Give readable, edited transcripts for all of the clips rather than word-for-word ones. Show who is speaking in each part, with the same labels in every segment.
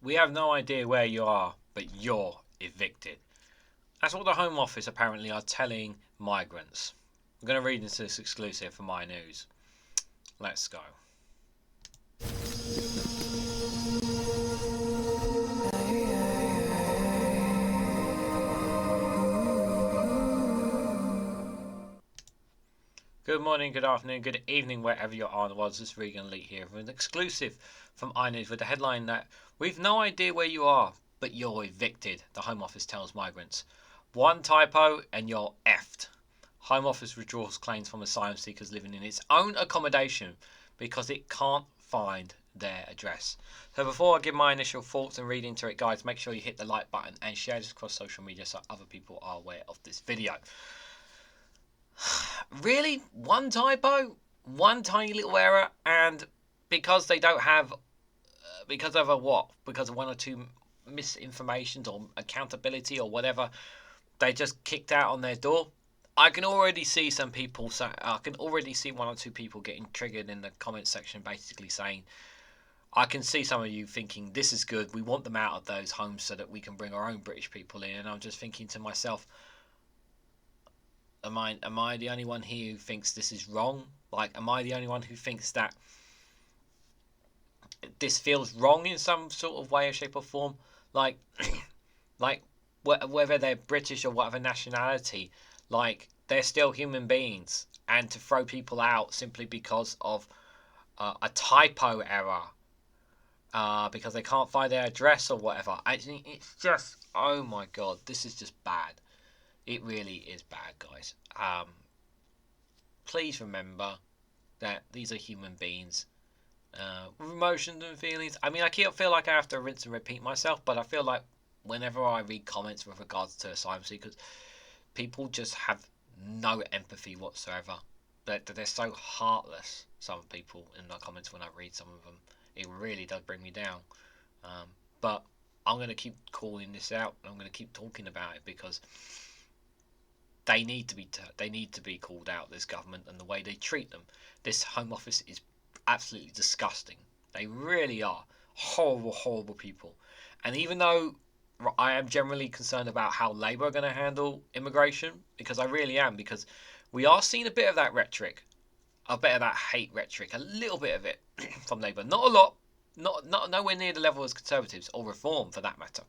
Speaker 1: We have no idea where you are, but you're evicted. That's what the Home Office apparently are telling migrants. I'm going to read into this exclusive for my news. Let's go. Good morning, good afternoon, good evening, wherever you are in the world. This is REGANELITE here with an exclusive from iNews with the headline that we've no idea where you are, but you're evicted, the Home Office tells migrants. One typo and you're effed. Home Office withdraws claims from asylum seekers living in its own accommodation because it can't find their address. So before I give my initial thoughts and read into it, guys, make sure you hit the like button and share this across social media so other people are aware of this video. Really? One typo? One tiny little error? And because they don't have... because of a what? Because of one or two misinformations or accountability or whatever, they just kicked out on their door? I can already see some people... I can already see one or two people getting triggered in the comment section basically saying... I can see some of you thinking, this is good, we want them out of those homes so that we can bring our own British people in. And I'm just thinking to myself... Am I the only one here who thinks this is wrong? Like, am I the only one who thinks that this feels wrong in some sort of way or shape or form? Like, like whether they're British or whatever nationality, like they're still human beings, and to throw people out simply because of a typo error, because they can't find their address or whatever. It's just, oh my god, this is just bad. It really is bad, guys. Please remember that these are human beings with emotions and feelings. I mean, I feel like I have to rinse and repeat myself, but I feel like whenever I read comments with regards to asylum seekers, people just have no empathy whatsoever. They're so heartless, some people, in the comments when I read some of them. It really does bring me down. But I'm going to keep calling this out. I'm going to keep talking about it because... They need to be called out, this government, and the way they treat them. This Home Office is absolutely disgusting. They really are horrible, horrible people. And even though I am generally concerned about how Labour are going to handle immigration, because I really am, because we are seeing a bit of that rhetoric, a bit of that hate rhetoric, a little bit of it from Labour. Not a lot, not nowhere near the level as Conservatives or Reform for that matter.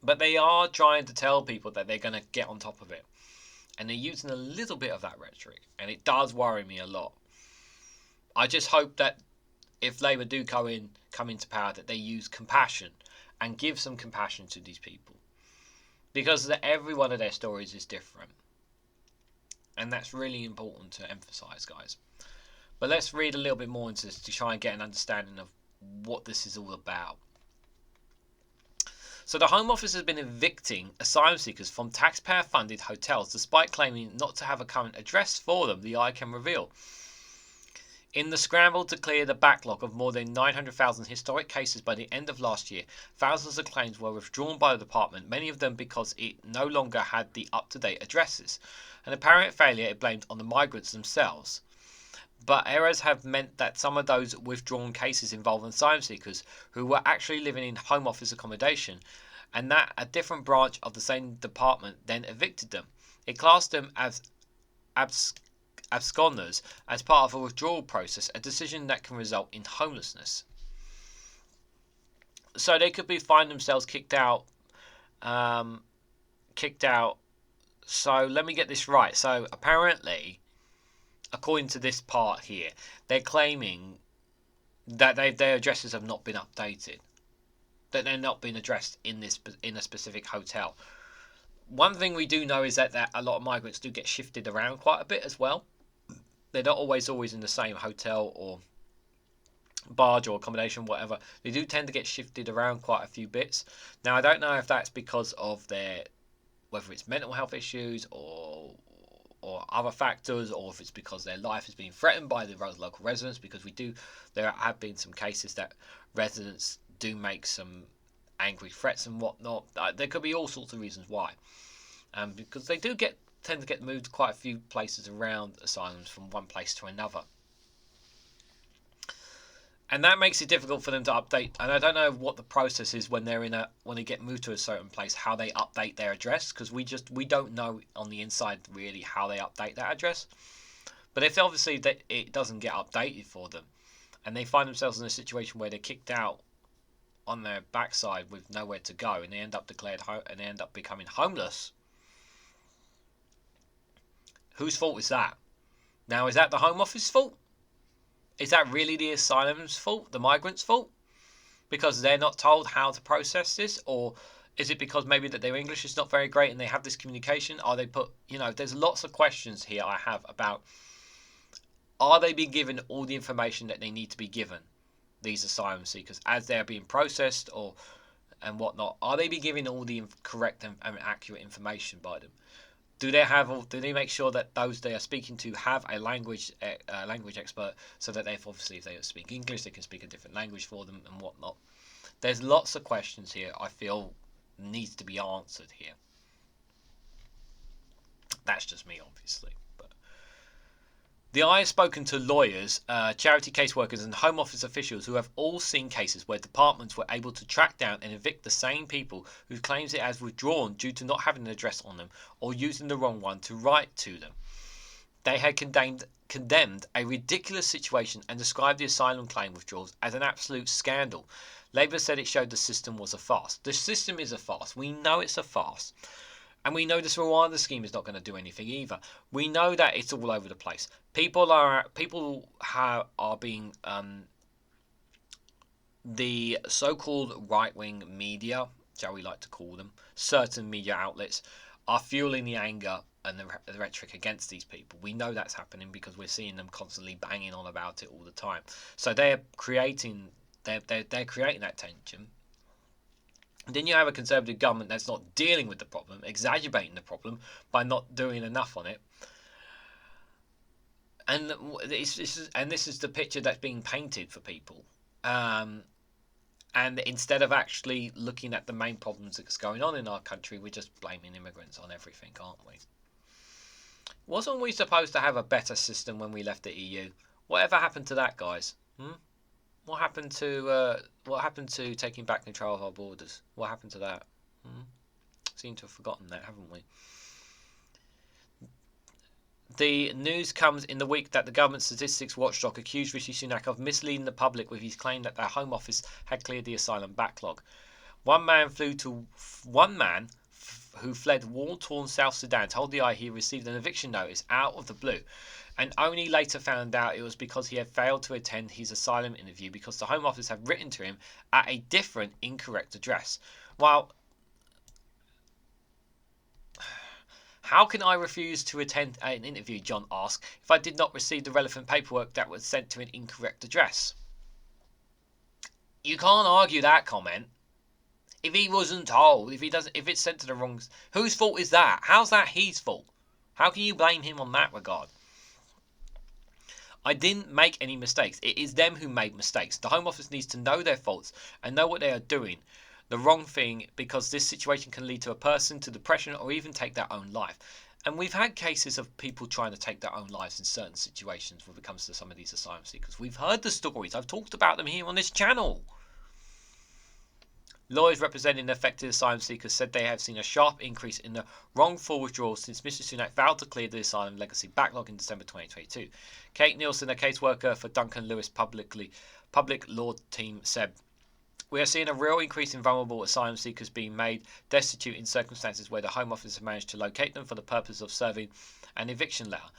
Speaker 1: But they are trying to tell people that they're going to get on top of it. And they're using a little bit of that rhetoric. And it does worry me a lot. I just hope that if Labour do come into power, that they use compassion and give some compassion to these people. Because every one of their stories is different. And that's really important to emphasise, guys. But let's read a little bit more into this to try and get an understanding of what this is all about. So the Home Office has been evicting asylum seekers from taxpayer-funded hotels despite claiming not to have a current address for them, the can reveal. In the scramble to clear the backlog of more than 900,000 historic cases by the end of last year, thousands of claims were withdrawn by the department, many of them because it no longer had the up-to-date addresses. An apparent failure it blamed on the migrants themselves. But errors have meant that some of those withdrawn cases involve asylum seekers who were actually living in Home Office accommodation, and that a different branch of the same department then evicted them. It classed them as absconders as part of a withdrawal process, a decision that can result in homelessness. So they could find themselves kicked out. So let me get this right. So apparently, according to this part here, they're claiming that their addresses have not been updated, that they're not being addressed in a specific hotel. One thing we do know is that a lot of migrants do get shifted around quite a bit as well. They're not always in the same hotel or barge or accommodation, whatever. They do tend to get shifted around quite a few bits. Now, I don't know if that's because of whether it's mental health issues or other factors, or if it's because their life is being threatened by the local residents, because there have been some cases that residents do make some angry threats and whatnot. There could be all sorts of reasons why, because they do tend to get moved quite a few places around asylums from one place to another. And that makes it difficult for them to update. And I don't know what the process is when when they get moved to a certain place, how they update their address, because we don't know on the inside really how they update that address. But if obviously that it doesn't get updated for them, and they find themselves in a situation where they're kicked out on their backside with nowhere to go, and they end up and they end up becoming homeless, whose fault is that? Now, is that the Home Office's fault? Is that really the asylum's fault, the migrants' fault? Because they're not told how to process this? Or is it because maybe that their English is not very great and they have this communication? Are they there's lots of questions here I have about, are they being given all the information that they need to be given, these asylum seekers, as they're being processed and whatnot? Are they being given all the correct and accurate information by them? Do they make sure that those they are speaking to have a language expert, so that if they speak English, they can speak a different language for them and whatnot? There's lots of questions here I feel needs to be answered here. That's just me, obviously. But the eye has spoken to lawyers, charity caseworkers, and Home Office officials who have all seen cases where departments were able to track down and evict the same people whose claims it has withdrawn due to not having an address on them or using the wrong one to write to them. They had condemned a ridiculous situation and described the asylum claim withdrawals as an absolute scandal. Labour said it showed the system was a farce. The system is a farce. We know it's a farce. And we know this Rwanda scheme is not going to do anything either. We know that it's all over the place. People are being the so-called right-wing media, shall we like to call them, certain media outlets are fueling the anger and the rhetoric against these people. We know that's happening because we're seeing them constantly banging on about it all the time. So they're creating that tension. Then you have a Conservative government that's not dealing with the problem, exacerbating the problem by not doing enough on it. And this is the picture that's being painted for people. And instead of actually looking at the main problems that's going on in our country, we're just blaming immigrants on everything, aren't we? Wasn't we supposed to have a better system when we left the EU? Whatever happened to that, guys? What happened to taking back control of our borders? What happened to that? Seem to have forgotten that, haven't we? The news comes in the week that the government statistics watchdog accused Rishi Sunak of misleading the public with his claim that their Home Office had cleared the asylum backlog. One man who fled war-torn South Sudan told the Eye he received an eviction notice out of the blue, and only later found out it was because he had failed to attend his asylum interview because the Home Office had written to him at a different, incorrect address. Well, how can I refuse to attend an interview, John asked, if I did not receive the relevant paperwork that was sent to an incorrect address? You can't argue that comment. If he wasn't told, if it's sent to the wrong, whose fault is that? How's that his fault? How can you blame him on that regard? I didn't make any mistakes. It is them who made mistakes. The Home Office needs to know their faults and know what they are doing the wrong thing, because this situation can lead to a person to depression or even take their own life. And we've had cases of people trying to take their own lives in certain situations when it comes to some of these asylum seekers. We've heard the stories. I've talked about them here on this channel. Lawyers representing affected asylum seekers said they have seen a sharp increase in the wrongful withdrawals since Mr. Sunak vowed to clear the asylum legacy backlog in December 2022. Kate Nielsen, a caseworker for Duncan Lewis public law team, said, "We are seeing a real increase in vulnerable asylum seekers being made destitute in circumstances where the Home Office have managed to locate them for the purpose of serving an eviction letter,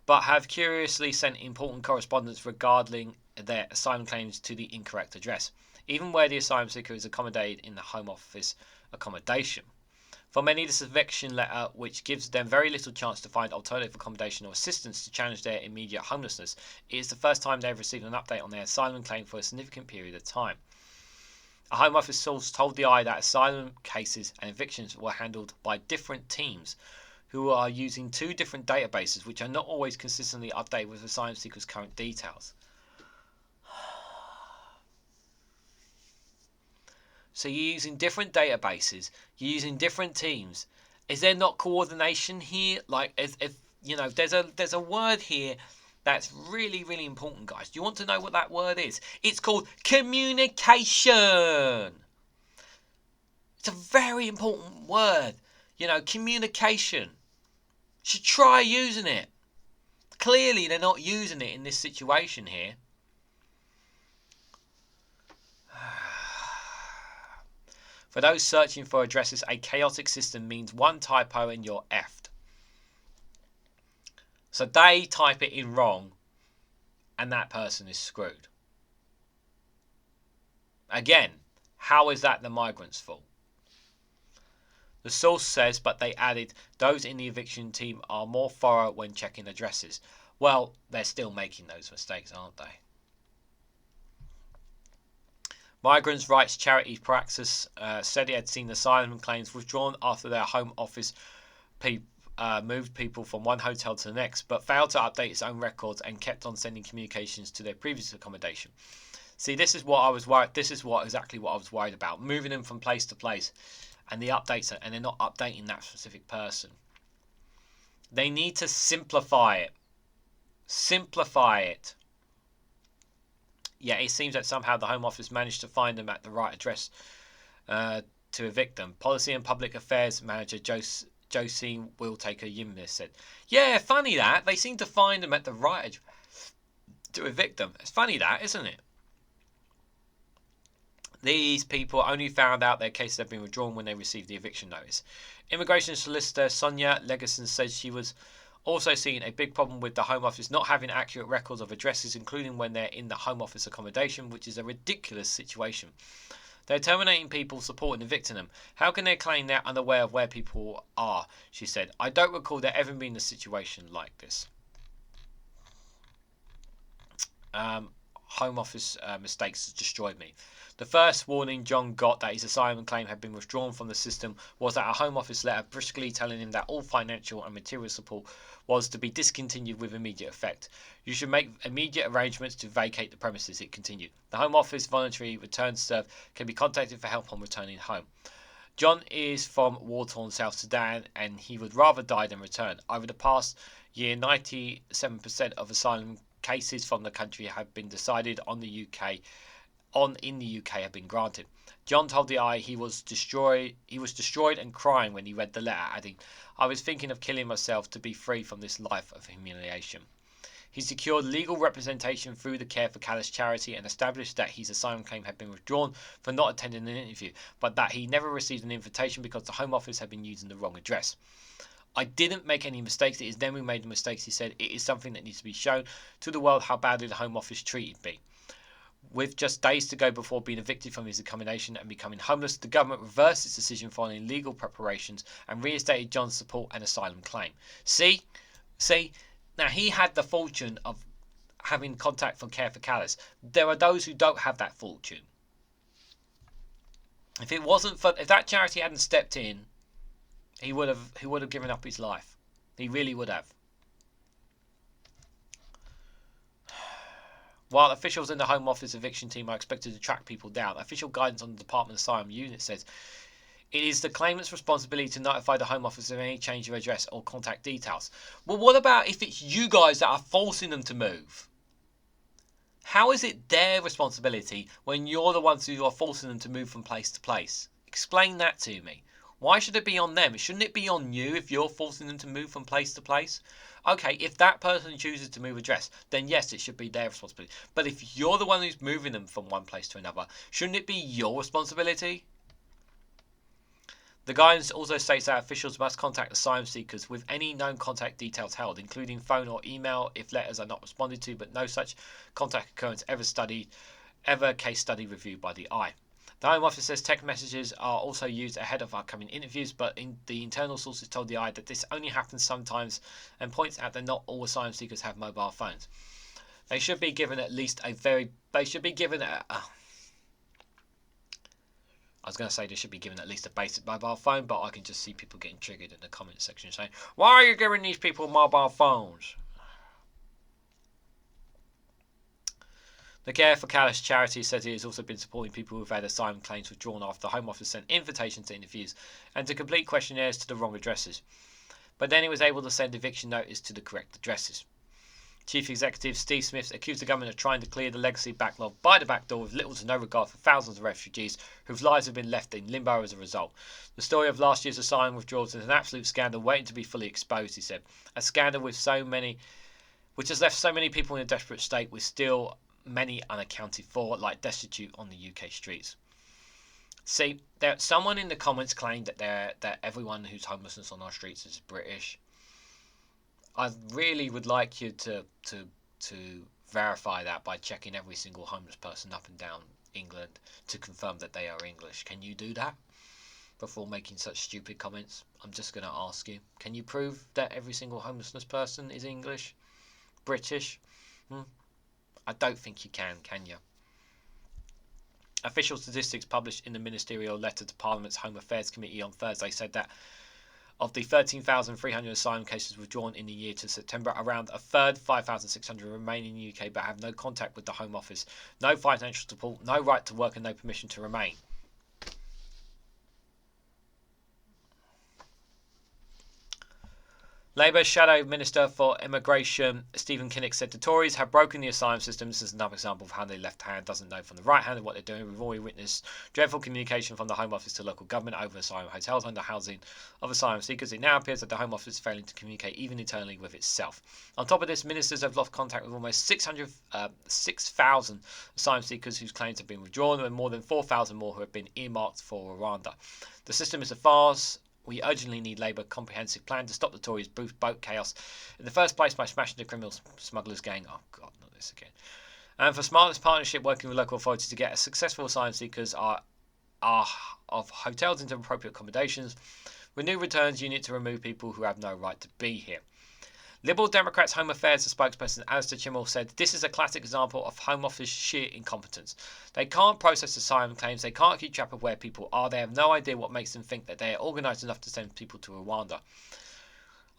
Speaker 1: but have curiously sent important correspondence regarding their asylum claims to the incorrect address, even where the asylum seeker is accommodated in the Home Office accommodation. For many, this eviction letter, which gives them very little chance to find alternative accommodation or assistance to challenge their immediate homelessness, is the first time they have received an update on their asylum claim for a significant period of time." A Home Office source told the Eye that asylum cases and evictions were handled by different teams who are using two different databases which are not always consistently updated with asylum seekers' current details. So you're using different databases, you're using different teams. Is there not coordination here? Like, if there's a word here That's really, really important, guys. Do you want to know what that word is? It's called communication. It's a very important word. Communication. Should try using it. Clearly, they're not using it in this situation here. For those searching for addresses, a chaotic system means one typo and you're effed. So they type it in wrong and that person is screwed. Again, how is that the migrants' fault? The source says, but they added, those in the eviction team are more thorough when checking addresses. Well, they're still making those mistakes, aren't they? Migrants' rights charity Praxis said it had seen asylum claims withdrawn after their Home Office moved people from one hotel to the next, but failed to update its own records and kept on sending communications to their previous accommodation. See, this is what I was worried. This is exactly what I was worried about. Moving them from place to place, and the updates, and they're not updating that specific person. They need to simplify it. Simplify it. Yeah, it seems that somehow the Home Office managed to find them at the right address to evict them. Policy and Public Affairs Manager Josine Willtaker Yimlis said, yeah, funny that. They seem to find them at the right address to evict them. It's funny that, isn't it? These people only found out their cases had been withdrawn when they received the eviction notice. Immigration solicitor Sonia Legerson said she was also seeing a big problem with the Home Office not having accurate records of addresses, including when they're in the Home Office accommodation, which is a ridiculous situation. They're terminating people, supporting evicting them. How can they claim they're unaware of where people are? She said, I don't recall there ever being a situation like this. Home Office mistakes destroyed me. The first warning John got that his asylum claim had been withdrawn from the system was that a Home Office letter briskly telling him that all financial and material support was to be discontinued with immediate effect. You should make immediate arrangements to vacate the premises, it continued. The Home Office voluntary return serve can be contacted for help on returning home. John is from war-torn South Sudan and he would rather die than return. Over the past year, 97% of asylum cases from the country have been decided in the UK have been granted. John told the Eye he was destroyed and crying when he read the letter, adding, I was thinking of killing myself to be free from this life of humiliation. He secured legal representation through the Care for Callous charity and established that his asylum claim had been withdrawn for not attending an interview, but that he never received an invitation because the Home Office had been using the wrong address. I didn't make any mistakes. It is them who made the mistakes, he said. It is something that needs to be shown to the world how badly the Home Office treated me. With just days to go before being evicted from his accommodation and becoming homeless, the government reversed its decision following legal preparations and reinstated John's support and asylum claim. See? Now, he had the fortune of having contact from Care for Callous. There are those who don't have that fortune. If that charity hadn't stepped in, he would have given up his life. He really would have. While officials in the Home Office eviction team are expected to track people down, official guidance on the Department of Asylum Unit says it is the claimant's responsibility to notify the Home Office of any change of address or contact details. Well, what about if it's you guys that are forcing them to move? How is it their responsibility when you're the ones who are forcing them to move from place to place? Explain that to me. Why should it be on them? Shouldn't it be on you if you're forcing them to move from place to place? Okay, if that person chooses to move address, then yes, it should be their responsibility. But if you're the one who's moving them from one place to another, shouldn't it be your responsibility? The guidance also states that officials must contact asylum seekers with any known contact details held, including phone or email if letters are not responded to, but no such contact occurrence ever case study reviewed by the Eye. The Home Office says text messages are also used ahead of upcoming interviews, but the internal sources told the Eye that this only happens sometimes and points out that not all asylum seekers have mobile phones. They should be given at least I was going to say they should be given at least a basic mobile phone, but I can just see people getting triggered in the comment section saying, why are you giving these people mobile phones? The Care for Callous charity says it has also been supporting people who have had asylum claims withdrawn after the Home Office sent invitations to interviews and to complete questionnaires to the wrong addresses. But then it was able to send eviction notice to the correct addresses. Chief Executive Steve Smith accused the government of trying to clear the legacy backlog by the back door with little to no regard for thousands of refugees whose lives have been left in limbo as a result. The story of last year's asylum withdrawals is an absolute scandal waiting to be fully exposed, he said. A scandal which has left so many people in a desperate state, with still many unaccounted for, like destitute on the UK streets. See, someone in the comments claimed that everyone who's homelessness on our streets is British. I really would like you to verify that by checking every single homeless person up and down England to confirm that they are English. Can you do that before making such stupid comments? I'm just going to ask you. Can you prove that every single homelessness person is English? British? I don't think you can you? Official statistics published in the ministerial letter to Parliament's Home Affairs Committee on Thursday said that of the 13,300 asylum cases withdrawn in the year to September, around a third, 5,600, remain in the UK but have no contact with the Home Office, no financial support, no right to work and no permission to remain. Labour Shadow Minister for Immigration Stephen Kinnock said the Tories have broken the asylum system. This is another example of how the left hand doesn't know from the right hand what they're doing. We've already witnessed dreadful communication from the Home Office to local government over asylum hotels and the housing of asylum seekers. It now appears that the Home Office is failing to communicate even internally with itself. On top of this, ministers have lost contact with almost 6,000 asylum seekers whose claims have been withdrawn, and more than 4,000 more who have been earmarked for Rwanda. The system is a farce. We urgently need Labour comprehensive plan to stop the Tories' boat chaos in the first place by smashing the criminal smugglers gang. Oh God, not this again. And for smartest partnership working with local authorities to get successful asylum seekers are of hotels into appropriate accommodations with new returns unit to remove people who have no right to be here. Liberal Democrats Home Affairs spokesperson Alistair Chimmel said this is a classic example of Home Office sheer incompetence. They can't process asylum claims, they can't keep track of where people are, they have no idea what makes them think that they are organised enough to send people to Rwanda.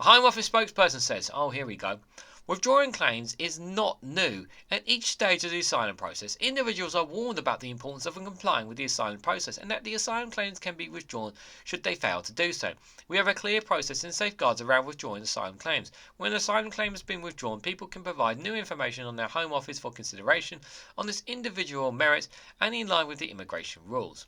Speaker 1: A Home Office spokesperson says, oh here we go, withdrawing claims is not new. At each stage of the asylum process, individuals are warned about the importance of complying with the asylum process and that the asylum claims can be withdrawn should they fail to do so. We have a clear process and safeguards around withdrawing asylum claims. When an asylum claim has been withdrawn, people can provide new information on their Home Office for consideration on this individual merits and in line with the immigration rules.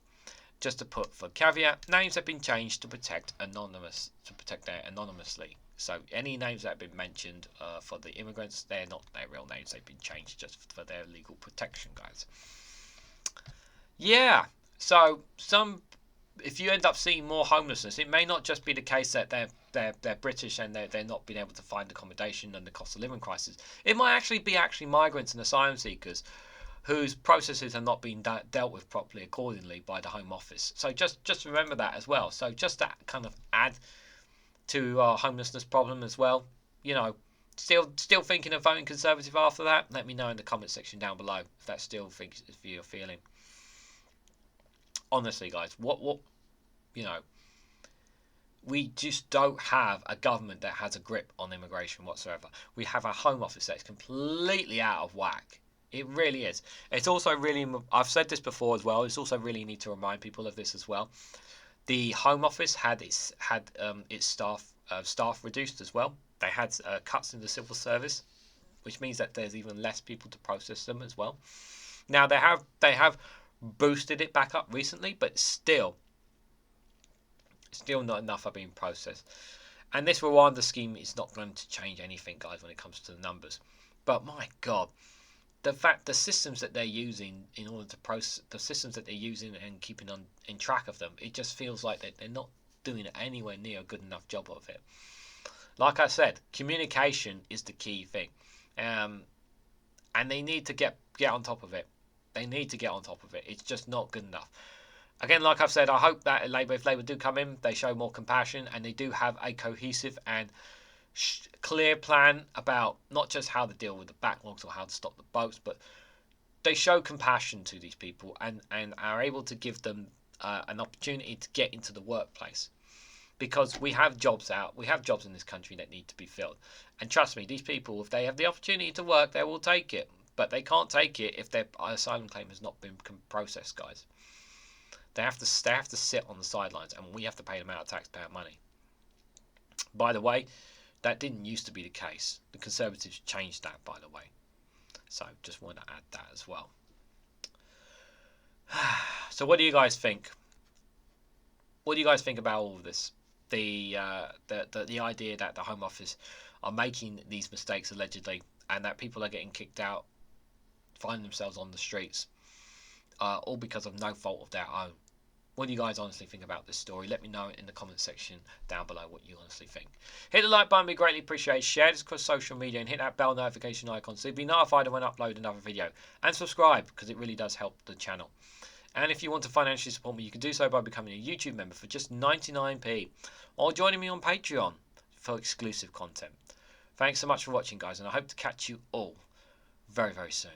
Speaker 1: Just to put for caveat, names have been changed to protect their anonymously. So any names that have been mentioned for the immigrants, they're not their real names. They've been changed just for their legal protection, guys. Yeah. So if you end up seeing more homelessness, it may not just be the case that they're British and they're not being able to find accommodation and the cost of living crisis. It might actually be migrants and asylum seekers whose processes are not being dealt with properly accordingly by the Home Office. So just remember that as well. So just that kind of add to our homelessness problem as well. You know, still thinking of voting Conservative after that? Let me know in the comment section down below if that's still if you're feeling. Honestly, guys, what you know, we just don't have a government that has a grip on immigration whatsoever. We have a Home Office that's completely out of whack. It really is. It's also really, I've said this before as well, it's also really need to remind people of this as well. The Home Office had its staff reduced as well. They had cuts in the civil service, which means that there's even less people to process them as well. Now they have boosted it back up recently, but still not enough are being processed. And this Rwanda scheme is not going to change anything, guys, when it comes to the numbers. But my God, the systems that they're using in order to process, the systems that they're using and keeping in track of them, it just feels like they're not doing anywhere near a good enough job of it. Like I said, communication is the key thing, and they need to get on top of it. They need to get on top of it. It's just not good enough. Again, like I've said, I hope that if Labour do come in, they show more compassion and they do have a cohesive and clear plan about not just how to deal with the backlogs or how to stop the boats, but they show compassion to these people and are able to give them an opportunity to get into the workplace. Because we have jobs in this country that need to be filled. And trust me, these people, if they have the opportunity to work, they will take it. But they can't take it if their asylum claim has not been processed, guys. They have to sit on the sidelines, and we have to pay them out of taxpayer money. By the way, That didn't used to be the case. The Conservatives changed that, by the way. So just want to add that as well. So what do you guys think? What do you guys think about all of this? The idea that the Home Office are making these mistakes allegedly, and that people are getting kicked out, find themselves on the streets, all because of no fault of their own. What do you guys honestly think about this story? Let me know in the comment section down below what you honestly think. Hit the like button, we greatly appreciate it. Share this across social media and hit that bell notification icon so you'll be notified when I upload another video. And subscribe, because it really does help the channel. And if you want to financially support me, you can do so by becoming a YouTube member for just 99p, or joining me on Patreon for exclusive content. Thanks so much for watching, guys, and I hope to catch you all very, very soon.